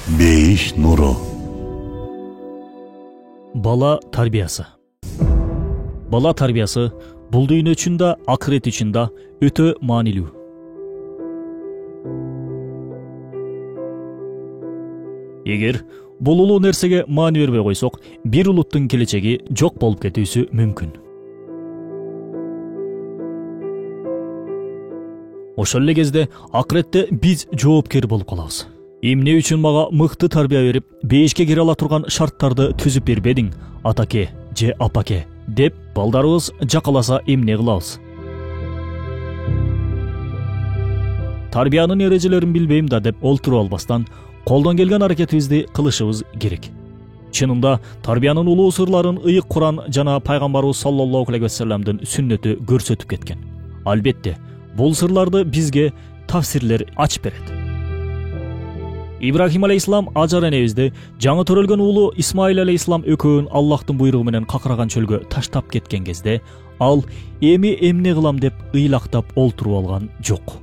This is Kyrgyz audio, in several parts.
Бейиш нуру. Бала тарбиясы. Бала тарбиясы бул дүйнө үчүн да, акырет үчүн да өтө маанилүү. Эгер бул улуу нерсеге маани бербей койсок, бир улуттун келечеги жок болуп кетүүсү мүмкүн. Ошол эле кезде акыретте биз жоопкер болуп калабыз. Эмне үчүн мага мыкты тарбия берип, бейишке кире ала турган шарттарды түзүп бербедиң, атаке же апаке деп балдарыбыз жакаласа эмне кылабыз? Тарбиянын эрежелерин билбейм да деп олтуруп албастан, колдон келген аракетибизди кылышыбыз керек. Чынында тарбиянын улуу сырларын ыйык Куран жана пайгамбарыбыз саллаллаху алейхи вассаламдын сүннөтү көрсөтүп кеткен. Албетте, бул сырларды бизге тафсирлер ачып берет. Ибрахим алейхиссалам Ажар энебизди жаңы төрөлгөн уулу Исмаил алейхиссалам экөөнүн Аллахтын буйругу менен какыраган чөлгө таштап кеткен кезде, ал эми эмне кылам деп ыйлактап олтуруп алган жок.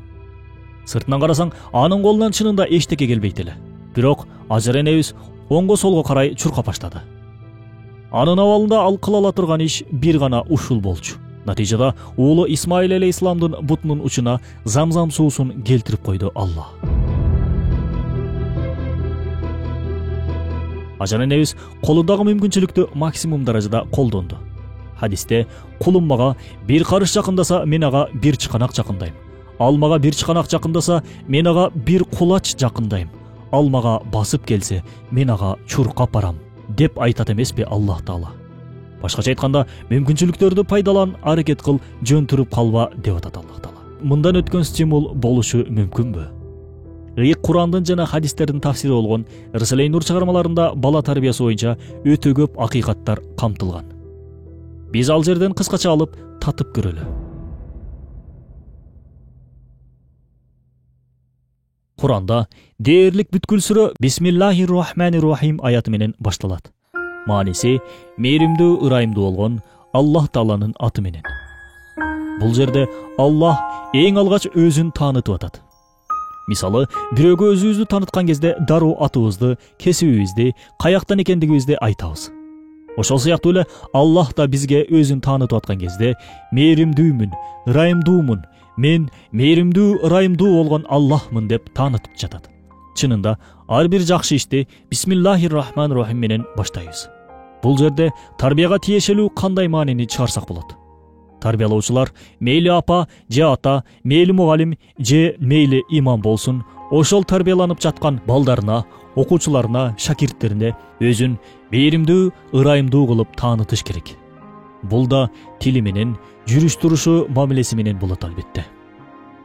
Сыртынан карасаң, анын колунан чынында эчтеке келбейт эле. Бирок Ажар энебиз оңго солго карай чуркап баштады. Анын абалында ал кыла ала турган иш бир гана ушул болчу. Натыйжада уулу Исмаил алейхиссаламдын бутунун учуна замзам суусун келтирип койду Алла. Ажар энебиз колундагы мүмкүнчүлүктү максимум даражада колдонду. Хадисте кулум мага бир карыш жакындаса, мен ага бир чыканак жакындайм. Ал мага бир чыканак жакындаса, мен ага бир кулач жакындайм. Ал мага басып келсе, мен ага чуркап барам, деп айтат эмеспи Аллах Таала. Башкача айтканда, мүмкүнчүлүктөрдү пайдалан, аракет кыл, жөнтүрүп калба деп атат Аллах Таала. Мындан өткөн стимул болушу мүмкүнбү? Ыйык Курандын жана хадистердин тафсири болгон Рисале-и Нур чыгармаларында бала тарбиясы боюнча өтө көп акыйкаттар камтылган. Биз ал жерден кыскача алып татып көрөлү. Куранда дээрлик бүткүл сүрө Бисмиллахир-рахманир-рахим аяты менен башталат. Мааниси мээримдүү, ырайымдуу болгон Аллах Тааланын аты менен. Бул жерде Аллах эң алгач өзүн таанытып атат. Мисалы, бирөөгө өзүбүздү тааныткан кезде дароо атыбызды, кесибибизди, каяктан экендигибизди айтабыз. Ошол сыяктуу эле Аллах да бизге өзүн таанытып аткан кезде мээримдүүмүн, ырайымдуумун, мен мээримдүү, ырайымдуу болгон Аллахмын деп таанытып жатат. Чынында ар бир жакшы ишти Бисмиллахир-рахманир-рахим менен баштайбыз. Бул жерде тарбияга тиешелүү кандай маанини чыгарсак болот? Тарбиялоочулар мейли апа же ата, мейли мугалим же мейли имам болсун, ошол тарбияланып жаткан балдарына, окуучуларына, шакирттерине өзүн мээримдүү, ырайымдуу кылып таанытыш керек. Бул да тили менен, жүрүш-турушу, мамилеси менен болот албетте.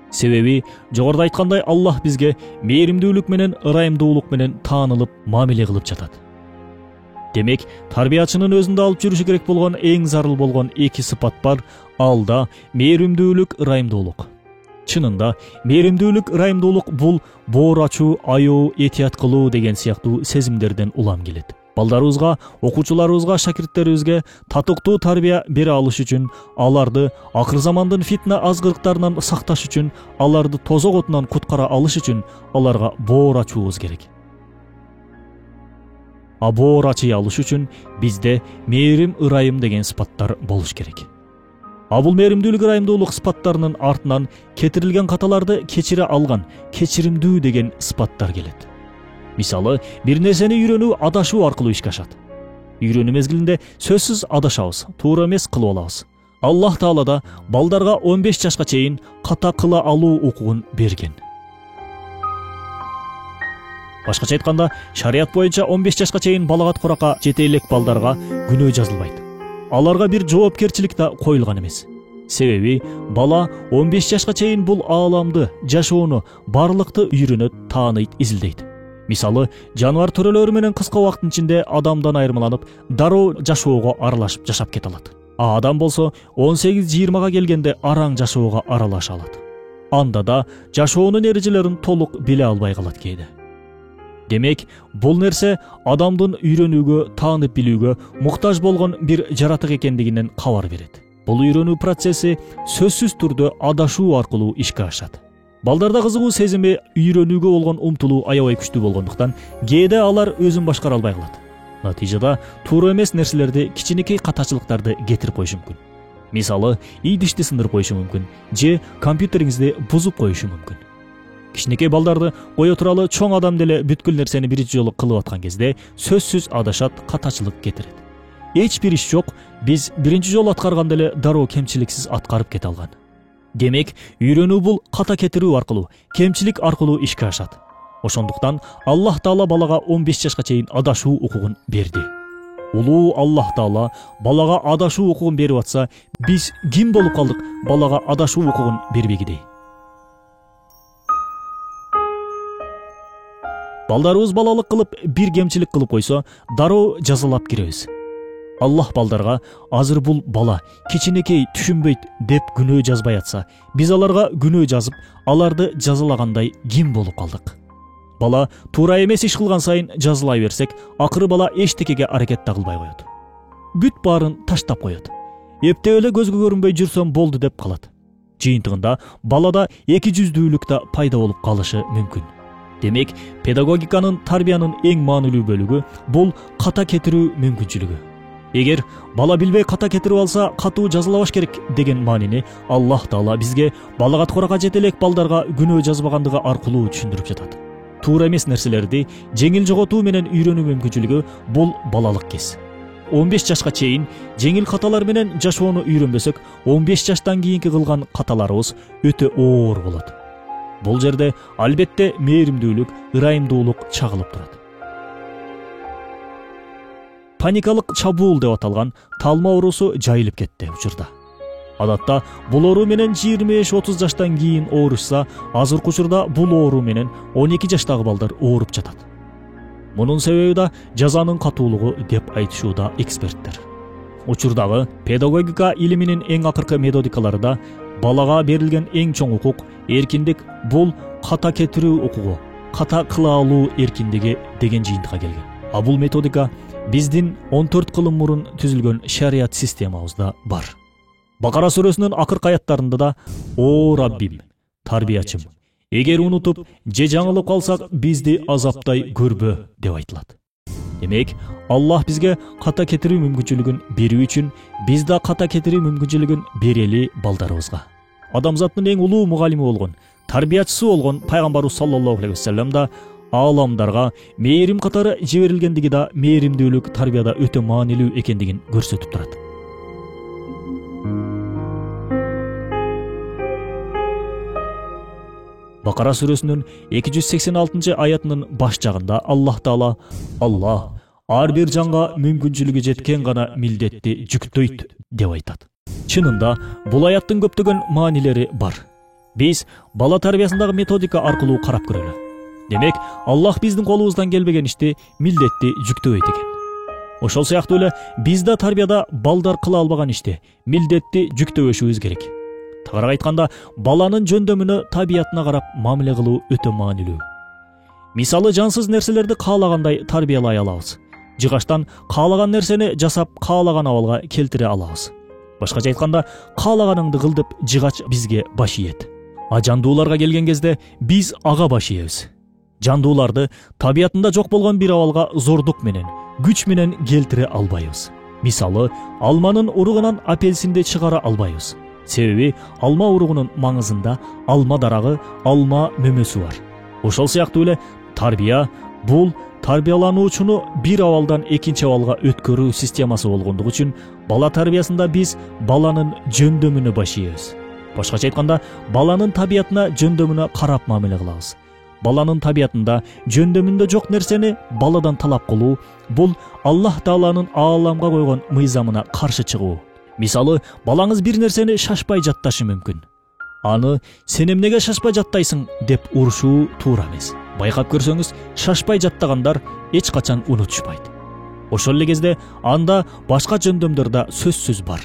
Себеби жогоруда айткандай Аллах бизге мээримдүүлүк менен, ырайымдуулук менен таанылып, мамиле кылып жатат. Демек, тарбиячынын өзүндө алып жүрүшү керек болгон эң зарыл болгон эки сыпат бар. Ал да мээримдүүлүк, ырайымдуулук. Чынында мээримдүүлүк, ырайымдуулук бул боор ачуу, аяоо, этият кылуу деген сыяктуу сезимдерден улам келет. Балдарыбызга, окуучуларыбызга, шакирттерибизге татыктуу тарбия бере алыш үчүн, аларды акыр замандын фитна азгырыктарынан сакташ үчүн, аларды тозок отунан куткара алыш үчүн аларга боор ачуубуз керек. Боор ачый алыш үчүн бизде мээрим, ырайым деген сыпаттар болуш керек. Бул мээримдүүлүк, ырайымдуулук сыпаттарынын артынан кетирилген каталарды кечире алган, кечиримдүү деген сыпаттар келет. Мисалы, бир нерсени үйрөнүү, адашуу аркылуу ишке ашат. Үйрөнүү мезгилинде сөзсүз адашабыз, туура эмес кылып алабыз. Аллах Таала да балдарга 15 жашка чейин ката кыла алуу укугун берген. Башкача айтканда, шарият боюнча 15 жашка чейин балагат куракка жете элек балдарга күнөө жазылбайт. Аларга бир жоопкерчилик да коюлган эмес. Себеби бала 15 жашка чейин бул ааламды, жашоону, барлыкты үйрөнөт, тааныйт, изилдейт. Мисалы, жаныбар төрөлөрү менен кыска убакыттын ичинде адамдан айырмаланып, дароо жашоого аралашып жашап кете алат. Адам болсо 18-20га келгенде араң жашоого аралаша алат. Анда да жашоонун эрежелерин толук биле албай калат кээде. Демек, бул нерсе адамдын үйрөнүүгө, таанып билүүгө муктаж болгон бир жаратык экендигинен кабар берет. Бул үйрөнүү процесси сөзсүз түрдө адашуу аркылуу ишке ашат. Балдарда кызыгуу сезими, үйрөнүүгө болгон умтулуу аябай күчтүү болгондуктан кээде алар өзүн башкара албай калат. Натыйжада туура эмес нерселерди, кичинекей катачылыктарды кетирип коюшу мүмкүн. Мисалы, идишти сындырып коюшу мүмкүн же компьютериңизди бузуп коюшу мүмкүн. Кичинекей балдарды кое туралы чоң адам деле бүткүл нерсени биринчи жолу кылып аткан кезде сөзсүз адашат, катачылык кетирет. Эч бир иш жок, биз биринчи жолу аткарганда эле дароо кемчиликсиз аткарып кете алган. Демек, үйрөнүү бул ката кетирүү аркылуу, кемчилик аркылуу ишке ашат. Ошондуктан Аллах Таала балага 15 жашка чейин адашуу укугун берди. Улуу Аллах Таала балага адашуу укугун берип атса, биз ким болуп калдык балага адашуу укугун бербегидей? Балдарыбыз балалык кылып, бир кемчилик кылып койсо, дароо жазалап киребиз. Аллах балдарга азыр бул бала кичинекей түшүнбөйт деп күнөө жазбай атса, биз аларга күнөө жазып, аларды жазалагандай ким болуп калдык? Бала туура эмес иш кылган сайын жазалай берсек, акыры бала эчтекеге аракет да кылбай коет. Бүт баарын таштап коет. Эптеп эле көзгө көрүнбөй жүрсөм болду деп калат. Жыйынтыгында балада эки жүздүүлүк да пайда болуп калышы мүмкүн. Демек, педагогиканын, тарбиянын эң маанилүү бөлүгү бул ката кетирүү мүмкүнчүлүгү. Эгер бала билбей ката кетирип алса, катуу жазалабаш керек деген маанини Аллах Таала бизге балагаттыкка жетелек балдарга күнөө жазбагандыгы аркылуу түшүндүрүп жатат. Туура эмес нерселерди жеңил жоготуу менен үйрөнүү мүмкүнчүлүгү бул балалык кез. 15 жашка чейин жеңил каталар менен жашоону үйрөнбөсөк, 15 жаштан кийинки кылган каталарыбыз өтө оор болот. Бул жерде албетте мээримдүүлүк, ырайымдуулук чагылып турат. Паникалык чабуул деп аталган талма оорусу жайылып кетти учурда. Адатта бул оору менен 25-30 жаштан кийин оорушса, азыркы учурда бул оору менен 12 жаштагы балдар ооруп жатат. Мунун себеби да жазанын катуулугу деп айтышууда эксперттер. Учурдагы педагогика илиминин эң акыркы методикалары да балага берилген эң чоң укук, эркиндик бул ката кетирүү укугу, ката кыла алуу эркиндиги деген жыйынтыкка келген. А бул методика биздин 14 кылым мурун түзүлгөн шарият системабызда бар. Бакара сүрөсүнүн акыркы аяттарында да «О Раббим, тарбиячым, эгер унутуп же жаңылып калсак, бизди азаптай көрбө» деп айтылат. Демек, Аллах бизге ката кетирүү мүмкүнчүлүгүн берүү үчүн биз да ката кетирүү мүмкүнчүлүгүн берели балдарыбызга. Адамзаттын эң улуу мугалими болгон, тарбиячысы болгон пайгамбарыбыз саллаллаху алейхи вассалам да ааламдарга мээрим катары жиберилгендиги да мээримдүүлүк тарбияда өтө маанилүү экендигин көрсөтүп турат. Бакара сүрөсүнүн 286 аятынын баш жагында Аллах Таала «Аллах ар бир жанга мүмкүнчүлүгү жеткен гана милдетти жүктөйт» деп айтат. Чынында бул аяттын көптөгөн маанилери бар. Биз бала тарбиясындагы методика аркылуу карап көрөлү. Демек, Аллах биздин колубуздан келбеген ишти милдетти жүктөбөйт экен. Ошол сыяктуу эле биз да тарбияда балдар кыла албаган ишти милдетти жүктөбөшүбүз керек. Тагыраак айтканда, баланын жөндөмүнө, табиятына карап мамиле кылуу өтө маанилүү. Мисалы, жансыз нерселерди каалагандай тарбиялай алабыз. Жыгачтан каалаган нерсени жасап, каалаган абалга келтире алабыз. Башкача айтканда, каалаганыңды кыл деп жыгач бизге баш ийет. А жандууларга келген кезде биз ага баш ийебиз. Жандууларды табиятында жок болгон бир абалга зордук менен, күч менен келтире албайбыз. Мисалы, алманын уругунан апельсинди чыгара албайбыз. Себеби алма уругунун маңызында алма дарагы, алма мөмөсү бар. Ошол сыяктуу эле тарбия бул тарбиялануучуну бир абалдан экинчи абалга өткөрүү системасы болгондугу үчүн бала тарбиясында биз баланын жөндөмүнө баш ийебиз. Башкача айтканда, баланын табиятына, жөндөмүнө карап мамиле кылабыз. Баланын табиятында, жөндөмүндө жок нерсени баладан талап кылуу бул Аллах Тааланын ааламга койгон мыйзамына каршы чыгуу. Мисалы, балаңыз бир нерсени шашпай жатташы мүмкүн. Аны «Сен эмнеге шашпай жаттайсың?» деп урушуу туура эмес. Байкап көрсөңүз, шашпай жаттагандар эч качан унутушпайт. Ошол эле кезде анда башка жөндөмдөр да сөзсүз бар.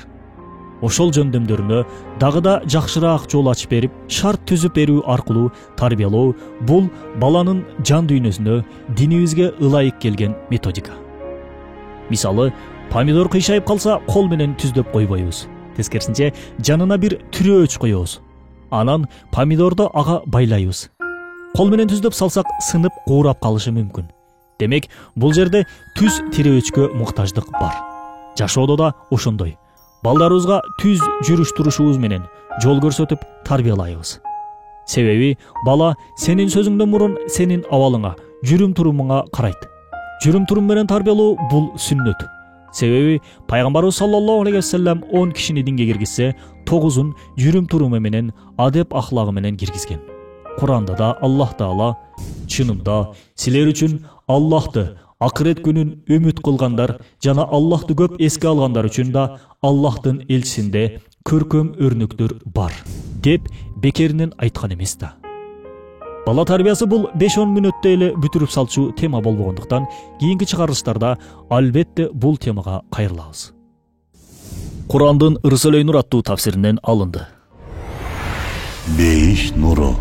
Ошол жөндөмдөрүнө дагы да жакшыраак жол ачып берип, шарт түзүп берүү аркылуу тарбиялоо бул баланын жан дүйнөсүнө, динибизге ылайык келген методика. Мисалы, помидор кыйшайып калса, кол менен түздөп койбойбуз. Тескерисинче, жанына бир түрөөч коебуз. Анан помидорду ага байлайбыз. Кол менен түздөп салсак сынып куурап калышы мүмкүн. Демек, бул жерде түз тирөөчкө муктаждык бар. Жашоодо да ошондой. Балдарыбызга түз жүрүш турушубуз менен жол көрсөтүп тарбиялайбыз. Себеби бала сенин сөзүңдөн мурун сенин абалыңа, жүрүм турумуңа карайт. Жүрүм турум менен тарбиялоо бул сүннөт. Себеби пайгамбарыбыз саллаллаху алейхи вассалам 10 кишини динге киргизсе, 9-ун жүрүм туруму менен, адеп ахлагы менен киргизген. Куранда да Аллах Таала чынында силер үчүн Аллахты, акырет күнүн үмүт кылгандар жана Аллахты көп эске алгандар үчүн да Аллахтын элчисинде көркөм өрнөктөр бар деп бекеринен айткан эмес да. Бала тарбиясы бул 5-10 мүнөттө эле бүтүрүп салчу тема болбогондуктан, кийинки чыгарылыштарда албетте бул темага кайрылабыз. Курандын Рысөлөй Нур аттуу тафсиринен алынды. Бейиш нуру.